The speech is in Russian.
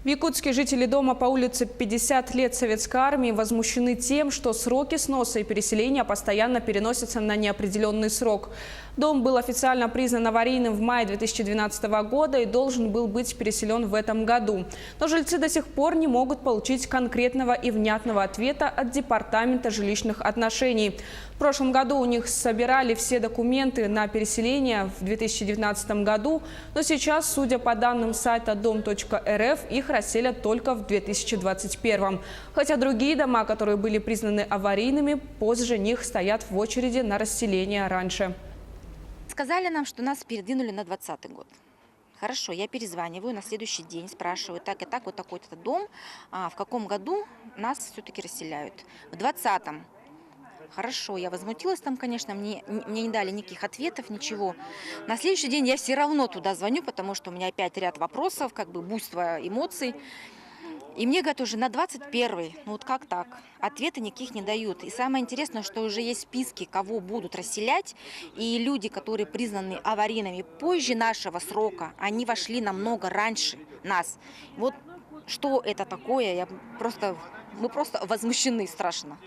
В Якутске жители дома по улице 50 лет Советской армии возмущены тем, что сроки сноса и переселения постоянно переносятся на неопределенный срок. Дом был официально признан аварийным в мае 2012 года и должен был быть переселен в этом году. Но жильцы до сих пор не могут получить конкретного и внятного ответа от Департамента жилищных отношений. В прошлом году у них собирали все документы на переселение в 2019 году, но сейчас, судя по данным сайта dom.rf, их расселят только в 2021. Хотя другие дома, которые были признаны аварийными, позже них стоят в очереди на расселение раньше. Сказали нам, что нас передвинули на 2020 год. Хорошо, я перезваниваю на следующий день, спрашиваю, так и так, вот такой-то дом, в каком году нас все-таки расселяют? В 2020-м. Хорошо, я возмутилась там, конечно, мне не дали никаких ответов, ничего. На следующий день я все равно туда звоню, потому что у меня опять ряд вопросов, как бы буйство эмоций. И мне говорят уже на 21-й, ну вот как так? Ответы никаких не дают. И самое интересное, что уже есть списки, кого будут расселять. И люди, которые признаны аварийными позже нашего срока, они вошли намного раньше нас. Вот что это такое, мы просто возмущены страшно.